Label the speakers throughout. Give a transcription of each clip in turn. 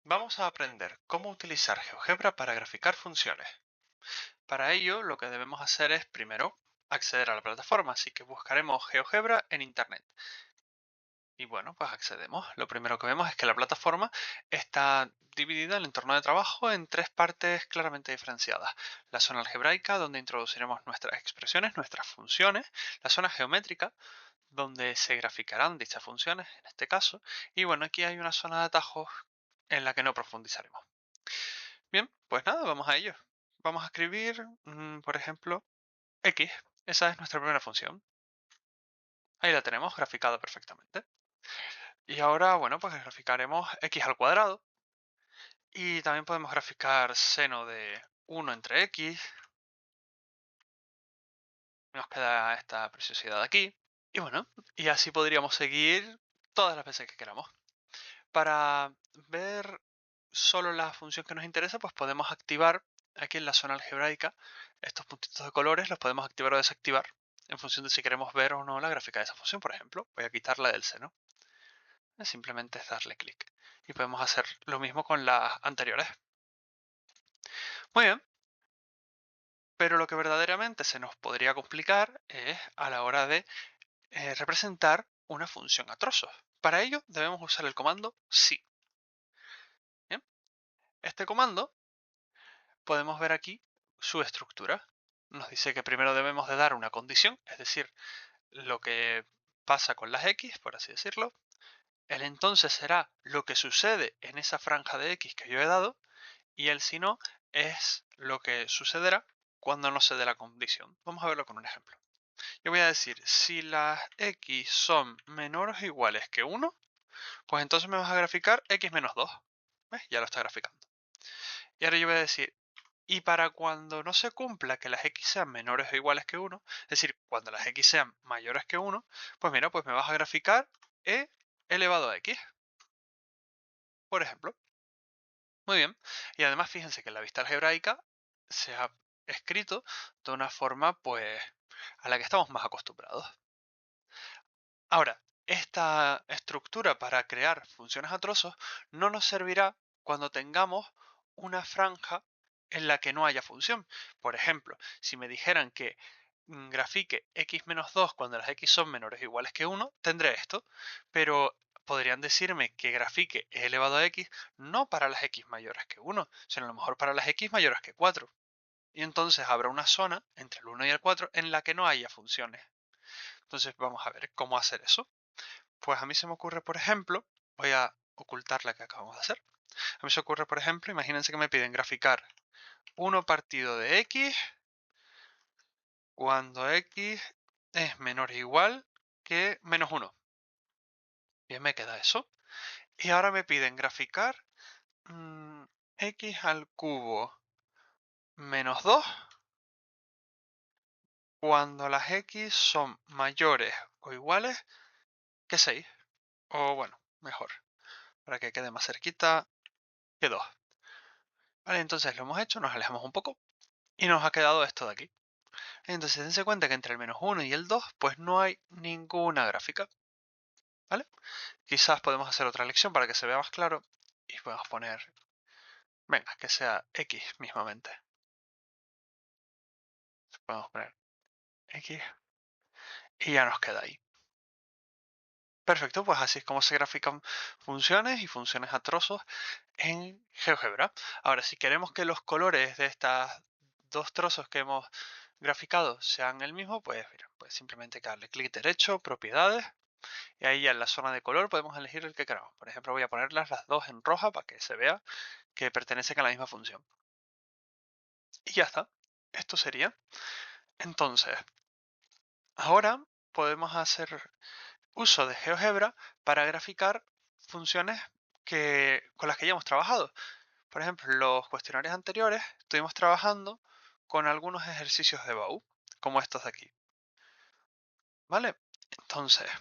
Speaker 1: Vamos a aprender cómo utilizar GeoGebra para graficar funciones. Para ello, lo que debemos hacer es primero acceder a la plataforma, así que buscaremos GeoGebra en Internet. Y bueno, pues accedemos. Lo primero que vemos es que la plataforma está dividida, el entorno de trabajo, en tres partes claramente diferenciadas. La zona algebraica, donde introduciremos nuestras expresiones, nuestras funciones. La zona geométrica, donde se graficarán dichas funciones, en este caso. Y bueno, aquí hay una zona de atajos en la que no profundizaremos. Bien, pues nada, vamos a ello. Vamos a escribir, por ejemplo, x. Esa es nuestra primera función. Ahí la tenemos graficada perfectamente. Y ahora, bueno, pues graficaremos x al cuadrado. Y también podemos graficar seno de 1 entre x. Nos queda esta preciosidad aquí. Y bueno, y así podríamos seguir todas las veces que queramos. Para ver solo la función que nos interesa, pues podemos activar aquí en la zona algebraica estos puntitos de colores, los podemos activar o desactivar en función de si queremos ver o no la gráfica de esa función. Por ejemplo, voy a quitarla del seno. Simplemente es darle clic. Y podemos hacer lo mismo con las anteriores. Muy bien, pero lo que verdaderamente se nos podría complicar es a la hora de representar una función a trozos. Para ello debemos usar el comando si. Bien, este comando podemos ver aquí su estructura. Nos dice que primero debemos de dar una condición, es decir, lo que pasa con las x, por así decirlo. El entonces será lo que sucede en esa franja de x que yo he dado, y el si no es lo que sucederá cuando no se dé la condición. Vamos a verlo con un ejemplo. Yo voy a decir, si las x son menores o iguales que 1, pues entonces me vas a graficar x menos 2. ¿Ves? Ya lo está graficando. Y ahora yo voy a decir, y para cuando no se cumpla que las x sean menores o iguales que 1, es decir, cuando las x sean mayores que 1, pues mira, pues me vas a graficar e elevado a x, por ejemplo. Muy bien. Y además fíjense que en la vista algebraica se ha escrito de una forma pues a la que estamos más acostumbrados. Ahora, esta estructura para crear funciones a trozos no nos servirá cuando tengamos una franja en la que no haya función. Por ejemplo, si me dijeran que grafique x menos 2 cuando las x son menores o iguales que 1, tendré esto. Pero podrían decirme que grafique e elevado a x no para las x mayores que 1, sino a lo mejor para las x mayores que 4. Y entonces habrá una zona entre el 1 y el 4 en la que no haya funciones. Entonces vamos a ver cómo hacer eso. Pues a mí se me ocurre, por ejemplo, voy a ocultar la que acabamos de hacer. A mí se me ocurre, por ejemplo, imagínense que me piden graficar 1 partido de x cuando x es menor o igual que menos 1. Bien, me queda eso. Y ahora me piden graficar x al cubo menos 2 cuando las x son mayores o iguales que 6. O bueno, mejor, para que quede más cerquita que 2. Vale, entonces lo hemos hecho, nos alejamos un poco y nos ha quedado esto de aquí. Entonces dense cuenta que entre el menos 1 y el 2 pues no hay ninguna gráfica, ¿vale? Quizás podemos hacer otra lección para que se vea más claro y podemos poner, venga, que sea x mismamente. Podemos poner x y ya nos queda ahí. Perfecto, pues así es como se grafican funciones y funciones a trozos en GeoGebra. Ahora, si queremos que los colores de estos dos trozos que hemos graficado sean el mismo, pues mira, pues simplemente darle clic derecho, propiedades, y ahí ya en la zona de color podemos elegir el que queramos. Por ejemplo, voy a ponerlas las dos en roja para que se vea que pertenecen a la misma función. Y ya está. Esto sería. Entonces, ahora podemos hacer uso de GeoGebra para graficar funciones con las que ya hemos trabajado. Por ejemplo, en los cuestionarios anteriores estuvimos trabajando con algunos ejercicios de BAU, como estos de aquí. ¿Vale? Entonces,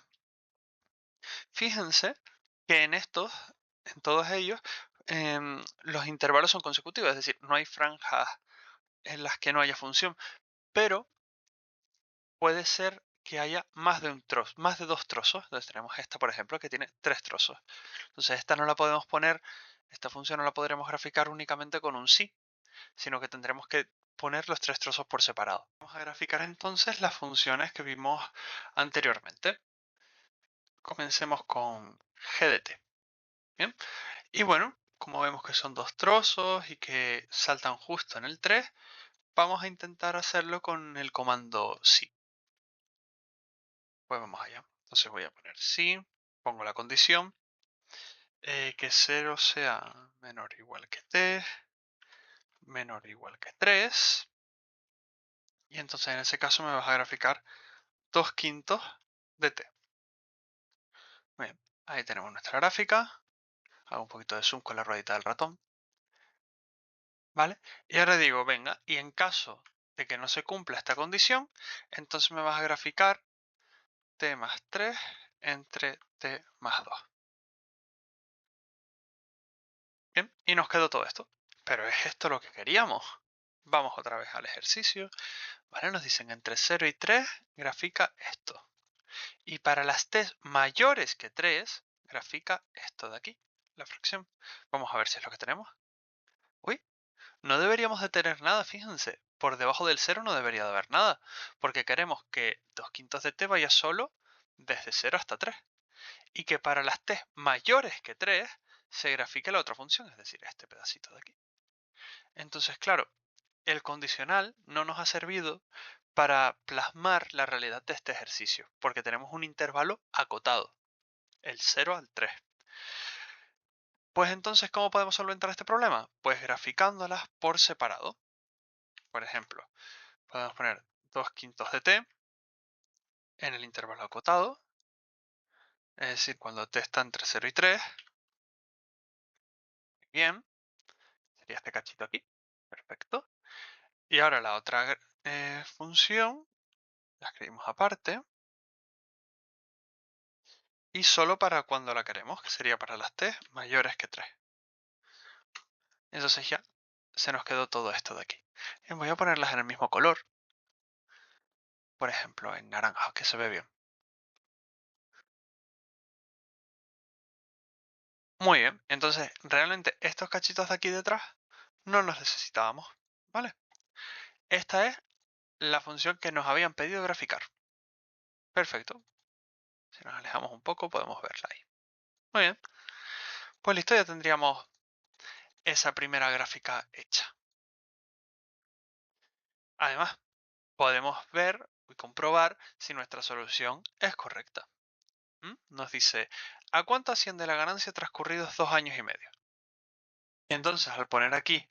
Speaker 1: fíjense que en todos ellos, los intervalos son consecutivos, es decir, no hay franjas en las que no haya función, pero puede ser que haya más de un trozo, más de dos trozos. Entonces tenemos esta, por ejemplo, que tiene tres trozos. Entonces esta no la podemos poner esta función no la podremos graficar únicamente con un sí, sino que tendremos que poner los tres trozos por separado. Vamos a graficar entonces las funciones que vimos anteriormente. Comencemos con g de t. Bien, y bueno, como vemos que son dos trozos y que saltan justo en el 3, vamos a intentar hacerlo con el comando sí. Pues vamos allá. Entonces voy a poner sí, pongo la condición, que 0 sea menor o igual que t, menor o igual que 3. Y entonces en ese caso me vas a graficar 2/5 de t. Bien, ahí tenemos nuestra gráfica. Hago un poquito de zoom con la ruedita del ratón. ¿Vale? Y ahora digo, venga, y en caso de que no se cumpla esta condición, entonces me vas a graficar t más 3 entre t más 2. Bien, y nos quedó todo esto. Pero ¿es esto lo que queríamos? Vamos otra vez al ejercicio. ¿Vale? Nos dicen entre 0 y 3, grafica esto. Y para las t mayores que 3, grafica esto de aquí, la fracción. Vamos a ver si es lo que tenemos. Uy, no deberíamos de tener nada, fíjense. Por debajo del 0 no debería de haber nada, porque queremos que 2/5 de t vaya solo desde 0 hasta 3. Y que para las t mayores que 3 se grafique la otra función, es decir, este pedacito de aquí. Entonces, claro, el condicional no nos ha servido para plasmar la realidad de este ejercicio, porque tenemos un intervalo acotado, el 0 al 3. Pues entonces, ¿cómo podemos solventar este problema? Pues graficándolas por separado. Por ejemplo, podemos poner 2/5 de t en el intervalo acotado, es decir, cuando t está entre 0 y 3. Bien, sería este cachito aquí. Perfecto. Y ahora la otra función la escribimos aparte. Y solo para cuando la queremos, que sería para las t mayores que 3. Entonces ya se nos quedó todo esto de aquí. Y voy a ponerlas en el mismo color. Por ejemplo, en naranja, que se ve bien. Muy bien, entonces realmente estos cachitos de aquí detrás no los necesitábamos, ¿vale? Esta es la función que nos habían pedido graficar. Perfecto. Si nos alejamos un poco podemos verla ahí. Muy bien. Pues listo, ya tendríamos esa primera gráfica hecha. Además, podemos ver y comprobar si nuestra solución es correcta. Nos dice, ¿a cuánto asciende la ganancia transcurridos 2 años y medio? Entonces, al poner aquí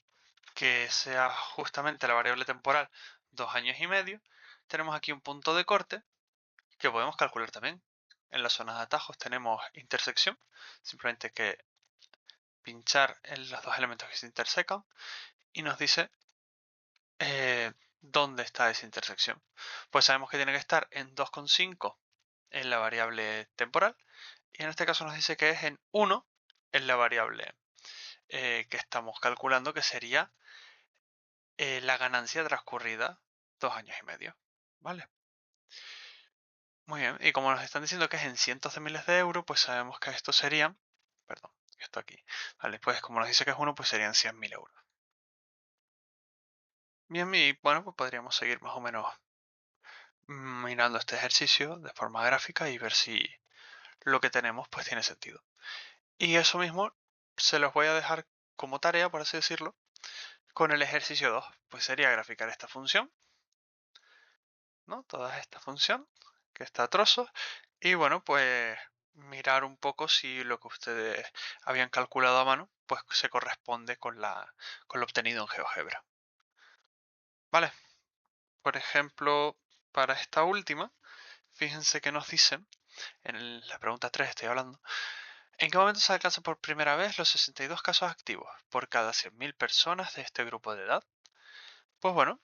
Speaker 1: que sea justamente la variable temporal 2 años y medio, tenemos aquí un punto de corte que podemos calcular también. En la zona de atajos tenemos intersección, simplemente que pinchar en los dos elementos que se intersecan y nos dice dónde está esa intersección. Pues sabemos que tiene que estar en 2,5 en la variable temporal y en este caso nos dice que es en 1 en la variable que estamos calculando, que sería la ganancia transcurrida 2 años y medio. ¿Vale? Muy bien, y como nos están diciendo que es en cientos de miles de euros, pues sabemos que esto serían, perdón, esto aquí, vale, pues como nos dice que es 1, pues serían 100.000 euros. Bien, y bueno, pues podríamos seguir más o menos mirando este ejercicio de forma gráfica y ver si lo que tenemos pues tiene sentido. Y eso mismo se los voy a dejar como tarea, por así decirlo, con el ejercicio 2. Pues sería graficar esta función, ¿no? Toda esta función que está a trozos. Y bueno, pues mirar un poco si lo que ustedes habían calculado a mano pues se corresponde con lo obtenido en GeoGebra. Vale, por ejemplo, para esta última, fíjense que nos dicen, en la pregunta 3 estoy hablando, ¿en qué momento se alcanzan por primera vez los 62 casos activos por cada 100.000 personas de este grupo de edad? Pues bueno,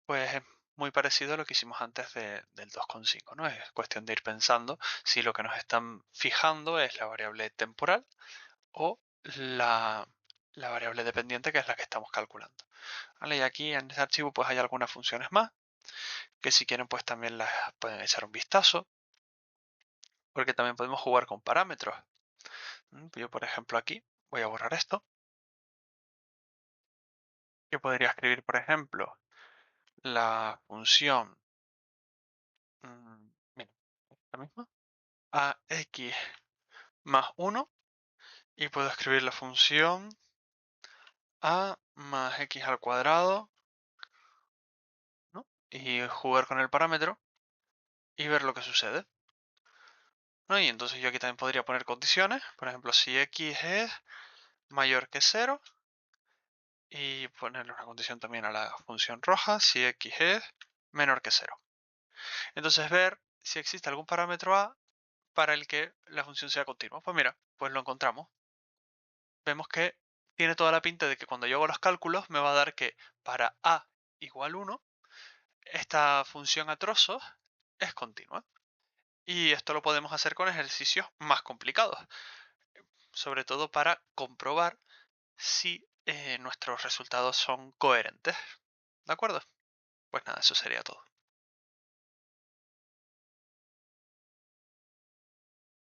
Speaker 1: pues es muy parecido a lo que hicimos antes del 2,5, ¿no? Es cuestión de ir pensando si lo que nos están fijando es la variable temporal o la variable dependiente, que es la que estamos calculando. ¿Vale? Y aquí en este archivo pues hay algunas funciones más, que si quieren pues también las pueden echar un vistazo, porque también podemos jugar con parámetros. Yo por ejemplo aquí voy a borrar esto. Yo podría escribir, por ejemplo, la función, mira, esta misma, ax más 1, y puedo escribir la función a más x al cuadrado, ¿no? Y jugar con el parámetro y ver lo que sucede, ¿no? Y entonces yo aquí también podría poner condiciones, por ejemplo, si x es mayor que 0, y ponerle una condición también a la función roja, si x es menor que 0. Entonces ver si existe algún parámetro a para el que la función sea continua. Pues mira, pues lo encontramos. Vemos que tiene toda la pinta de que cuando yo hago los cálculos me va a dar que para a igual 1, esta función a trozos es continua. Y esto lo podemos hacer con ejercicios más complicados, sobre todo para comprobar si nuestros resultados son coherentes. ¿De acuerdo? Pues nada, eso sería todo.